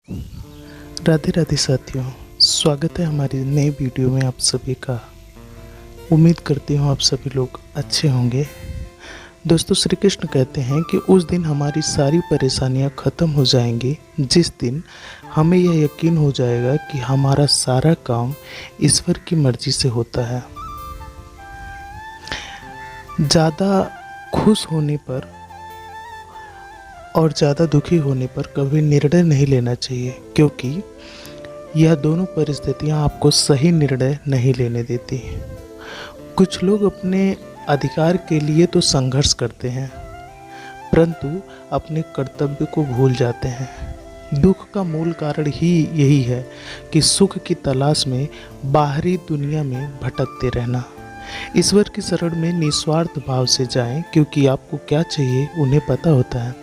राधे राधे साथियों, स्वागत है हमारी नई वीडियो में आप सभी का। उम्मीद करती हूँ आप सभी लोग अच्छे होंगे। दोस्तों, श्री कृष्ण कहते हैं कि उस दिन हमारी सारी परेशानियाँ ख़त्म हो जाएंगी जिस दिन हमें यह यकीन हो जाएगा कि हमारा सारा काम ईश्वर की मर्ज़ी से होता है। ज़्यादा खुश होने पर और ज़्यादा दुखी होने पर कभी निर्णय नहीं लेना चाहिए, क्योंकि यह दोनों परिस्थितियां आपको सही निर्णय नहीं लेने देती। कुछ लोग अपने अधिकार के लिए तो संघर्ष करते हैं, परंतु अपने कर्तव्य को भूल जाते हैं। दुख का मूल कारण ही यही है कि सुख की तलाश में बाहरी दुनिया में भटकते रहना। ईश्वर की शरण में निस्वार्थ भाव से जाएं, क्योंकि आपको क्या चाहिए उन्हें पता होता है।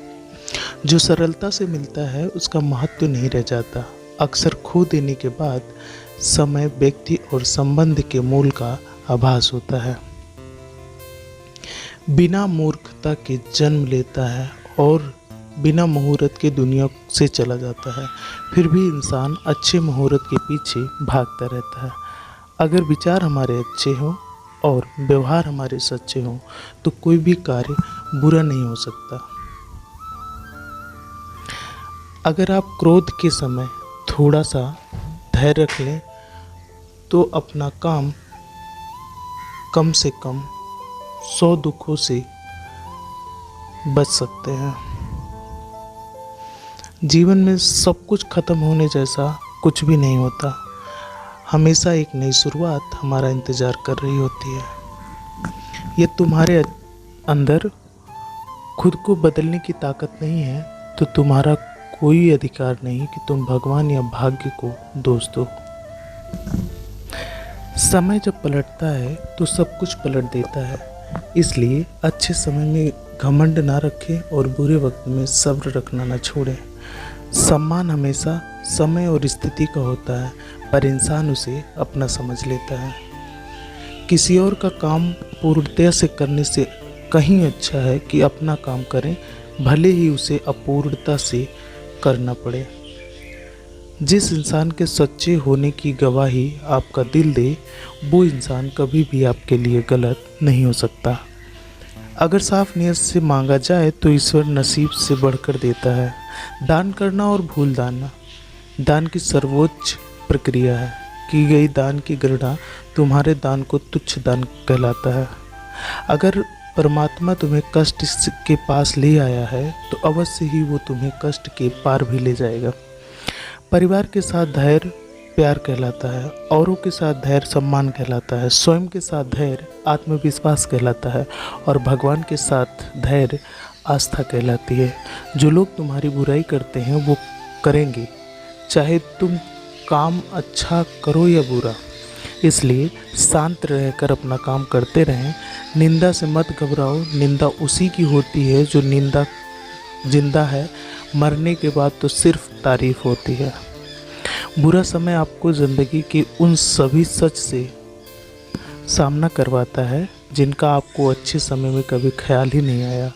जो सरलता से मिलता है उसका महत्व नहीं रह जाता। अक्सर खो देने के बाद समय, व्यक्ति और संबंध के मूल का आभास होता है। बिना मूर्खता के जन्म लेता है और बिना मुहूर्त के दुनिया से चला जाता है। फिर भी इंसान अच्छे मुहूर्त के पीछे भागता रहता है। अगर विचार हमारे अच्छे हों और व्यवहार हमारे सच्चे हों तो कोई भी कार्य बुरा नहीं हो सकता। अगर आप क्रोध के समय थोड़ा सा धैर्य रख लें तो अपना काम कम से कम 100 दुखों से बच सकते हैं। जीवन में सब कुछ खत्म होने जैसा कुछ भी नहीं होता। हमेशा एक नई शुरुआत हमारा इंतज़ार कर रही होती है। ये तुम्हारे अंदर खुद को बदलने की ताकत नहीं है तो तुम्हारा कोई अधिकार नहीं कि तुम भगवान या भाग्य को दोष दो। समय जब पलटता है तो सब कुछ पलट देता है। इसलिए अच्छे समय में घमंड ना रखें और बुरे वक्त में सब्र रखना ना छोड़ें। सम्मान हमेशा समय और स्थिति का होता है, पर इंसान उसे अपना समझ लेता है। किसी और का काम पूर्णतया से करने से कहीं अच्छा है कि अपना काम करें, भले ही उसे अपूर्णता से करना पड़े। जिस इंसान के सच्चे होने की गवाही आपका दिल दे, वो इंसान कभी भी आपके लिए गलत नहीं हो सकता। अगर साफ नीयत से मांगा जाए तो ईश्वर नसीब से बढ़कर देता है। दान करना और भूल जाना दान की सर्वोच्च प्रक्रिया है। की गई दान की गणना तुम्हारे दान को तुच्छ दान कहलाता है। अगर परमात्मा तुम्हें कष्ट के पास ले आया है तो अवश्य ही वो तुम्हें कष्ट के पार भी ले जाएगा। परिवार के साथ धैर्य प्यार कहलाता है, औरों के साथ धैर्य सम्मान कहलाता है, स्वयं के साथ धैर्य आत्मविश्वास कहलाता है और भगवान के साथ धैर्य आस्था कहलाती है। जो लोग तुम्हारी बुराई करते हैं वो करेंगे, चाहे तुम काम अच्छा करो या बुरा। इसलिए शांत रहकर अपना काम करते रहें। निंदा से मत घबराओ। निंदा उसी की होती है जो जिंदा है। मरने के बाद तो सिर्फ तारीफ होती है। बुरा समय आपको ज़िंदगी के उन सभी सच से सामना करवाता है जिनका आपको अच्छे समय में कभी ख्याल ही नहीं आया।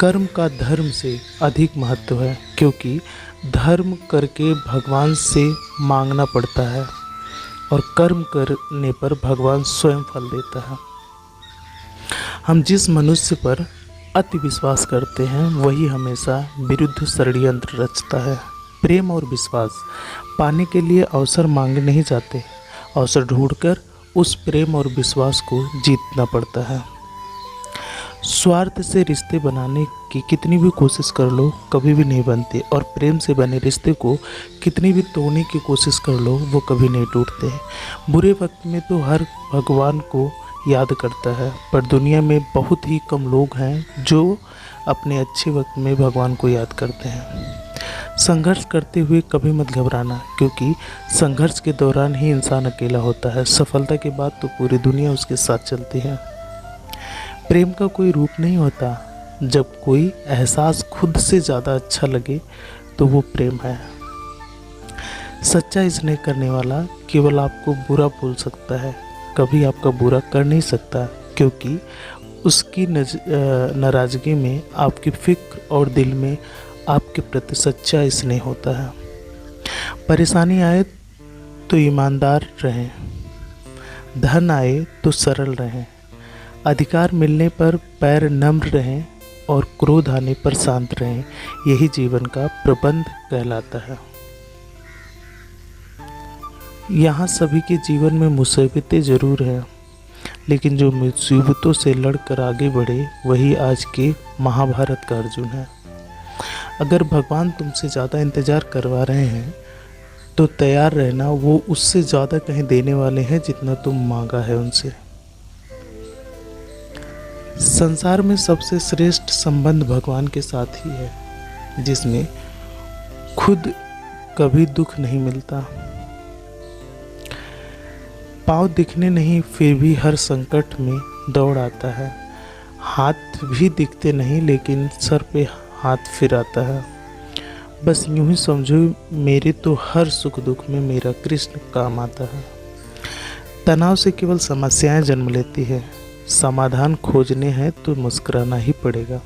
कर्म का धर्म से अधिक महत्व है, क्योंकि धर्म करके भगवान से मांगना पड़ता है और कर्म करने पर भगवान स्वयं फल देता है। हम जिस मनुष्य पर अति विश्वास करते हैं वही हमेशा विरुद्ध षड्यंत्र रचता है। प्रेम और विश्वास पाने के लिए अवसर मांगे नहीं जाते, अवसर ढूंढकर उस प्रेम और विश्वास को जीतना पड़ता है। स्वार्थ से रिश्ते बनाने की कितनी भी कोशिश कर लो कभी भी नहीं बनते, और प्रेम से बने रिश्ते को कितनी भी तोड़ने की कोशिश कर लो वो कभी नहीं टूटते। बुरे वक्त में तो हर भगवान को याद करता है, पर दुनिया में बहुत ही कम लोग हैं जो अपने अच्छे वक्त में भगवान को याद करते हैं। संघर्ष करते हुए कभी मत घबराना, क्योंकि संघर्ष के दौरान ही इंसान अकेला होता है। सफलता के बाद तो पूरी दुनिया उसके साथ चलती है। प्रेम का कोई रूप नहीं होता। जब कोई एहसास खुद से ज़्यादा अच्छा लगे तो वो प्रेम है। सच्चा स्नेह करने वाला केवल आपको बुरा बोल सकता है, कभी आपका बुरा कर नहीं सकता, क्योंकि उसकी नाराज़गी में आपकी फिक्र और दिल में आपके प्रति सच्चा स्नेह होता है। परेशानी आए तो ईमानदार रहें, धन आए तो सरल रहें, अधिकार मिलने पर पैर नम्र रहें और क्रोध आने पर शांत रहें। यही जीवन का प्रबंध कहलाता है। यहाँ सभी के जीवन में मुसीबतें ज़रूर हैं, लेकिन जो मुसीबतों से लड़कर आगे बढ़े वही आज के महाभारत का अर्जुन है। अगर भगवान तुमसे ज़्यादा इंतज़ार करवा रहे हैं तो तैयार रहना, वो उससे ज़्यादा कहीं देने वाले हैं जितना तुम मांगा है उनसे। संसार में सबसे श्रेष्ठ संबंध भगवान के साथ ही है, जिसमें खुद कभी दुख नहीं मिलता। पाँव दिखने नहीं फिर भी हर संकट में दौड़ आता है, हाथ भी दिखते नहीं लेकिन सर पे हाथ फिर आता है। बस यूं ही समझो, मेरे तो हर सुख दुख में मेरा कृष्ण काम आता है। तनाव से केवल समस्याएं जन्म लेती है, समाधान खोजने हैं तो मुस्कुराना ही पड़ेगा।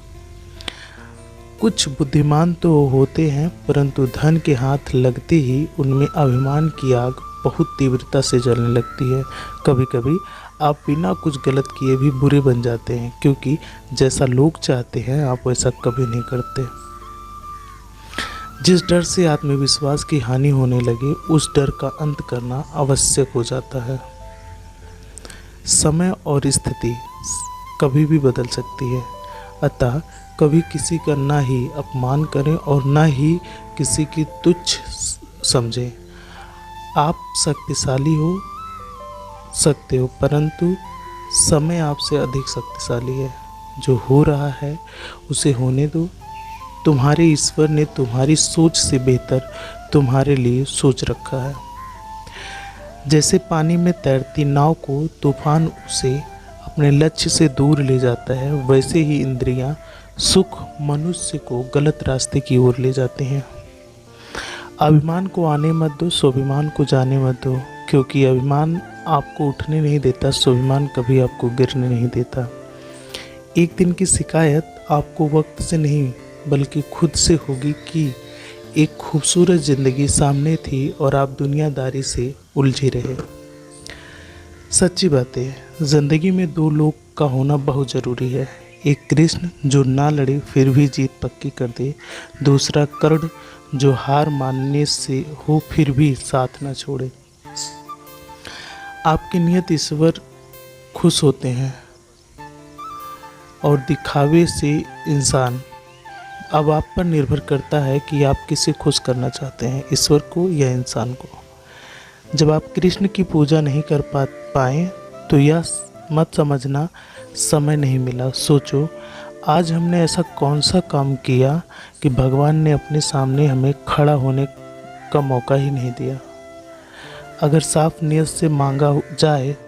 कुछ बुद्धिमान तो होते हैं, परंतु धन के हाथ लगते ही उनमें अभिमान की आग बहुत तीव्रता से जलने लगती है। कभी कभी आप बिना कुछ गलत किए भी बुरे बन जाते हैं, क्योंकि जैसा लोग चाहते हैं आप वैसा कभी नहीं करते। जिस डर से आत्मविश्वास की हानि होने लगे, उस डर का अंत करना आवश्यक हो जाता है। समय और स्थिति कभी भी बदल सकती है, अतः कभी किसी का ना ही अपमान करें और ना ही किसी की तुच्छ समझें। आप शक्तिशाली हो सकते हो, परंतु समय आपसे अधिक शक्तिशाली है। जो हो रहा है उसे होने दो। तुम्हारे ईश्वर ने तुम्हारी सोच से बेहतर तुम्हारे लिए सोच रखा है। जैसे पानी में तैरती नाव को तूफान उसे अपने लक्ष्य से दूर ले जाता है, वैसे ही इंद्रियां सुख मनुष्य को गलत रास्ते की ओर ले जाते हैं। अभिमान को आने मत दो, स्वाभिमान को जाने मत दो, क्योंकि अभिमान आपको उठने नहीं देता, स्वाभिमान कभी आपको गिरने नहीं देता। एक दिन की शिकायत आपको वक्त से नहीं बल्कि खुद से होगी कि एक खूबसूरत ज़िंदगी सामने थी और आप दुनियादारी से उलझे रहे। सच्ची बात है, ज़िंदगी में दो लोग का होना बहुत ज़रूरी है। एक कृष्ण जो ना लड़े फिर भी जीत पक्की कर दे, दूसरा कर्ण जो हार मानने से हो फिर भी साथ ना छोड़े। आपकी नियत ईश्वर खुश होते हैं और दिखावे से इंसान। अब आप पर निर्भर करता है कि आप किसे खुश करना चाहते हैं, ईश्वर को या इंसान को। जब आप कृष्ण की पूजा नहीं कर पाए तो यह मत समझना समय नहीं मिला। सोचो, आज हमने ऐसा कौन सा काम किया कि भगवान ने अपने सामने हमें खड़ा होने का मौका ही नहीं दिया। अगर साफ नीयत से मांगा जाए